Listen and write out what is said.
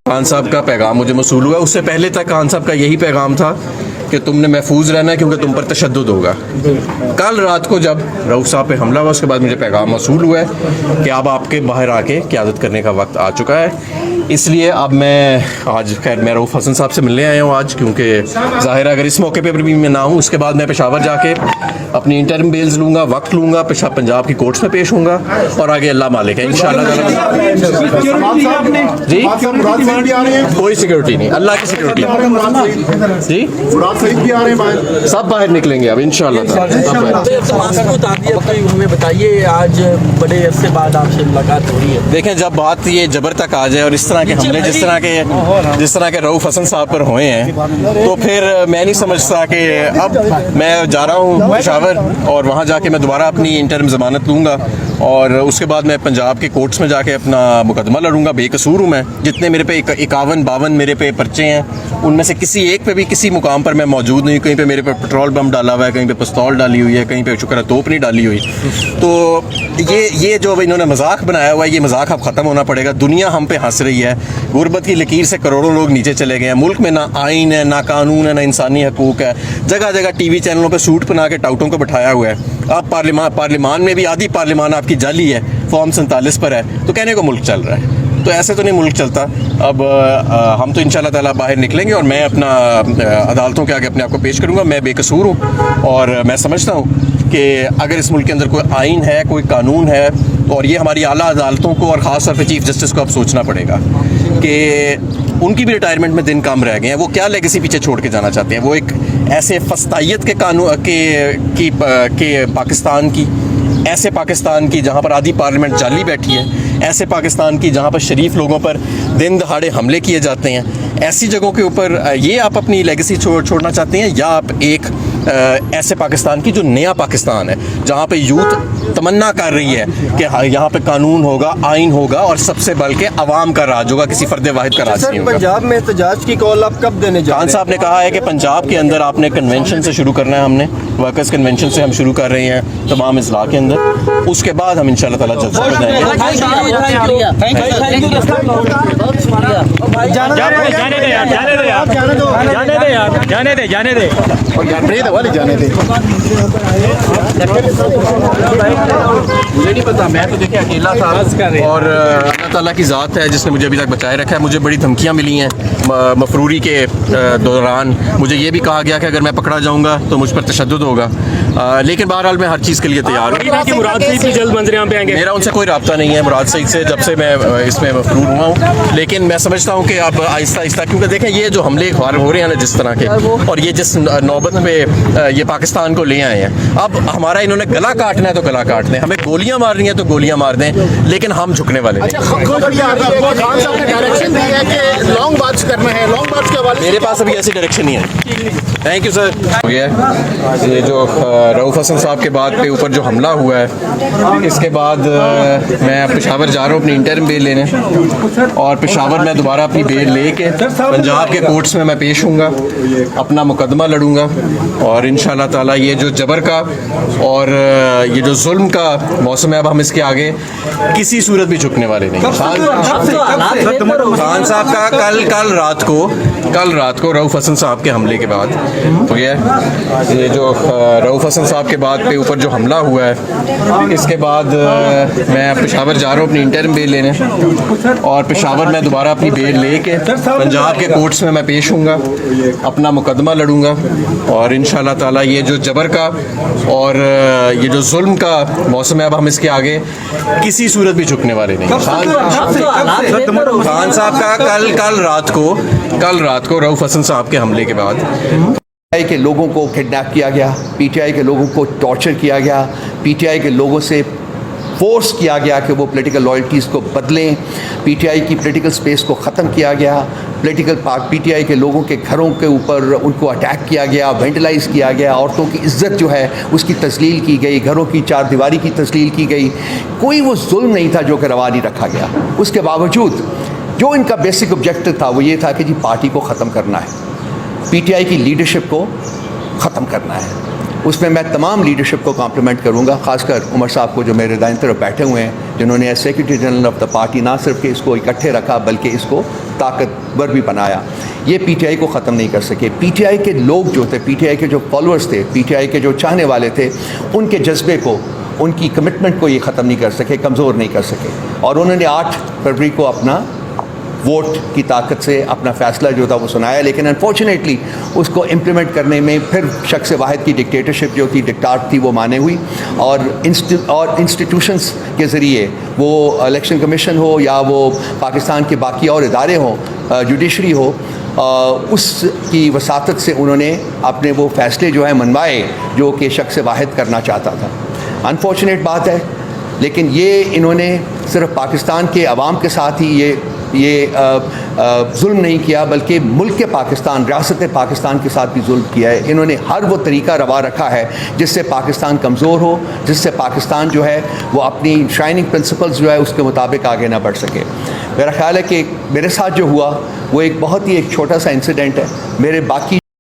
खान साहब का पैगाम मुझे मसूल हुआ। उससे पहले तक खान साहब का यही पैगाम था कि तुमने महफूज रहना है क्योंकि तुम पर तशद्दुद होगा। कल रात को जब रऊफ साहब पे हमला हुआ उसके बाद मुझे पैगाम मसूल हुआ है कि अब आपके बाहर आके क़यादत करने का वक्त आ चुका है। इसलिए अब मैं आज खैर मैं रऊफ हसन साहब से मिलने आया हूँ आज, क्योंकि ज़ाहिर है अगर इस मौके पर भी मैं ना हूँ उसके बाद मैं पेशावर जाके अपनी इंटरम बेल्स लूँगा, वक्त लूँगा, पंजाब की कोर्ट्स में पेश होऊंगा और आगे अल्लाह मालिक है इंशाअल्लाह। जी कोई सिक्योरिटी नहीं, अल्लाह की सिक्योरिटी जी। सब बाहर निकलेंगे अब इंशाअल्लाह। हमें बताइए, आज बड़े अरसे बाद आपसे मुलाकात हो रही है। देखें, जब बात ये जबर तक आ जाए और इस तरह के हमले जिस तरह के रऊफ हसन साहब पर हुए हैं तो फिर मैं नहीं समझता कि अब मैं जा रहा हूँ पेशावर और वहाँ जाके मैं दोबारा अपनी इंटरम ज़मानत लूँगा और उसके बाद मैं पंजाब के कोर्ट्स में जाके अपना मुकदमा लड़ूंगा। बेकसूर हूँ मैं, जितने मेरे पे 51-52 मेरे पे पर्चे हैं उनमें से किसी एक पे भी किसी मुकाम पर मैं मौजूद नहीं। कहीं पे मेरे पे पेट्रोल बम डाला हुआ है, कहीं पे पिस्तौल डाली हुई है, कहीं पे शुक्र तोप नहीं डाली हुई। तो ये जो इन्होंने मजाक बनाया हुआ है ये मजाक अब ख़त्म होना पड़ेगा। दुनिया हम पे हंस रही है, गुरबत की लकीर से करोड़ों लोग नीचे चले गए हैं, मुल्क में ना आइन है, ना कानून है, ना इंसानी हकूक़ है, जगह जगह टीवी चैनलों पर सूट बना के टाउटों को बिठाया हुआ है। अब पार्लियामान में भी आधी पार्लियामान आपकी जाली है, फॉर्म 47 पर है, तो कहने को मुल्क चल रहा है। तो ऐसे तो नहीं मुल्क चलता। अब हम तो इंशाअल्लाह ताला बाहर निकलेंगे और मैं अपना अदालतों के आगे अपने आप को पेश करूँगा। मैं बेकसूर हूँ और मैं समझता हूँ कि अगर इस मुल्क के अंदर कोई आइन है, कोई कानून है, और ये हमारी आला अदालतों को और ख़ास तौर पर चीफ जस्टिस को अब सोचना पड़ेगा कि उनकी भी रिटायरमेंट में दिन कम रह गए हैं। वो क्या लेगेसी पीछे छोड़ के जाना चाहते हैं? वो एक ऐसे फस्तायत के कानून के पाकिस्तान की, ऐसे पाकिस्तान की जहाँ पर आधी पार्लियामेंट जाली बैठी है, ऐसे पाकिस्तान की जहाँ पर शरीफ लोगों पर दिन दहाड़े हमले किए जाते हैं, ऐसी जगहों के ऊपर ये आप अपनी लेगेसी छोड़ना चाहते हैं, या आप एक ऐसे पाकिस्तान की जो नया पाकिस्तान है जहाँ पे यूथ तमन्ना कर रही है कि यहाँ पे कानून होगा, आइन होगा और सबसे बल्कि अवाम का राज होगा, किसी फर्द वाहिद का राज नहीं होगा। पंजाब में एहतजाज की कॉल आप कब देने जा रहे हैं? खान साहब ने कहा है कि पंजाब के अंदर आपने कन्वेंशन से शुरू करना है, हमने वर्कर्स कन्वेंशन से हम शुरू कर रहे हैं तमाम अजला के अंदर, उसके बाद हम इंशाअल्लाह ताला जल्द से मुझे नहीं पता, मैं तो देखिए अकेला था और अल्लाह ताला की ज़ात है जिसने मुझे अभी तक बचाए रखा है। मुझे बड़ी धमकियाँ मिली हैं मफरूरी के दौरान। मुझे ये भी कहा गया कि अगर मैं पकड़ा जाऊँगा तो मुझ पर तशद्दुद होगा, लेकिन बहरहाल मैं हर चीज़ के लिए तैयार हूँ। मुराद सईद भी जल्द मंजर यहाँ पे आएंगे। मेरा उनसे कोई रब्ता नहीं है मुराद सईद से, जब से मैं इसमें मफरूर हुआ हूँ, लेकिन मैं समझता हूँ कि अब आहिस्ता आहिस्ता, क्योंकि देखें ये जो हमले हो रहे हैं ना जिस तरह के, और ये जिस नौबत में ये पाकिस्तान को ले आए हैं, अब हमारा इन्होंने गला काटना है तो गला काट दें, हमें गोलियां मारनी है तो गोलियां मार दें, लेकिन हम झुकने वाले नहीं। मेरे पास अभी ऐसी डायरेक्शन नहीं है। Thank you sir. हो गया ये जो रऊफ हसन साहब के बाद पे ऊपर जो हमला हुआ है, इसके बाद मैं पेशावर जा रहा हूँ अपनी इंटरम बेल लेने, और पेशावर में दोबारा अपनी बेल लेके पंजाब के कोर्ट्स में मैं पेश हूँगा, अपना मुकदमा लड़ूंगा और इंशाअल्लाह ताला ये जो जबर का और ये जो जुल्म का मौसम है, अब हम इसके आगे किसी सूरत भी झुकने वाले नहीं। खान साहब का कल रात को रऊफ हसन साहब के हमले के बाद हो गया ये जो रऊफ हसन साहब के बाद पे ऊपर जो हमला हुआ है, इसके बाद मैं पेशावर जा रहा हूँ अपनी इंटरम बेल लेने, और पेशावर में दोबारा अपनी बेल लेके पंजाब के कोर्ट्स में मैं पेश हूँगा, अपना मुकदमा लड़ूंगा और इंशाअल्लाह ताला ये जो जबर का और ये जो जुल्म का मौसम है, अब हम इसके आगे किसी सूरत भी झुकने वाले नहीं। खान साहब का कल रात को रऊफ हसन साहब के हमले के बाद पीटीआई के लोगों को किडनैप किया गया, पीटीआई के लोगों को टॉर्चर किया गया, पीटीआई के लोगों से फोर्स किया गया कि वो पॉलिटिकल लॉयल्टीज़ को बदलें, पीटीआई की पॉलिटिकल स्पेस को ख़त्म किया गया, पीटीआई के लोगों के घरों के ऊपर उनको अटैक किया गया, वेंटलाइज किया गया, औरतों की इज्जत जो है उसकी तस्लील की गई, घरों की चारदीवारी की तस्लील की गई। कोई वो जुल्म नहीं था जो कि रवा नहीं रखा गया। उसके बावजूद जो इनका बेसिक ऑब्जेक्टिव था वो ये था कि जी पार्टी को ख़त्म करना है, पीटीआई की लीडरशिप को ख़त्म करना है। उसमें मैं तमाम लीडरशिप को कॉम्प्लीमेंट करूँगा, ख़ासकर उमर साहब को जो मेरे दाईं तरफ बैठे हुए हैं, جنہوں نے secretary general of the party نہ صرف کہ اس کو اکٹھے رکھا بلکہ اس کو طاقتور بھی بنایا. یہ پی ٹی آئی کو ختم نہیں کر سکے. پی ٹی آئی کے لوگ جو تھے, پی ٹی آئی کے جو فالوورز تھے, پی ٹی آئی کے جو چاہنے والے تھے, ان کے جذبے کو, ان کی کمٹمنٹ کو یہ ختم نہیں کر سکے, کمزور نہیں کر سکے. اور انہوں نے 8 فروری کو اپنا ووٹ کی طاقت سے اپنا فیصلہ جو تھا وہ سنایا, لیکن انفارچونیٹلی اس کو امپلیمنٹ کرنے میں پھر شخص واحد کی ڈکٹیٹرشپ جو تھی, ڈکٹاٹ تھی, وہ مانے ہوئی. اور انسٹیٹیوشنز کے ذریعے, وہ الیکشن کمیشن ہو یا وہ پاکستان کے باقی اور ادارے ہوں, جوڈیشری ہو, اس کی وساطت سے انہوں نے اپنے وہ فیصلے جو ہیں منوائے جو کہ شخص واحد کرنا چاہتا تھا. انفارچونیٹ بات ہے, لیکن یہ انہوں نے صرف پاکستان کے عوام کے ساتھ ہی یہ ظلم نہیں کیا, بلکہ ملک پاکستان, ریاست پاکستان کے ساتھ بھی ظلم کیا ہے. انہوں نے ہر وہ طریقہ روا رکھا ہے جس سے پاکستان کمزور ہو, جس سے پاکستان جو ہے وہ اپنی شائننگ پرنسپلز جو ہے اس کے مطابق آگے نہ بڑھ سکے. میرا خیال ہے کہ میرے ساتھ جو ہوا وہ ایک بہت ہی چھوٹا سا انسیڈنٹ ہے. میرے باقی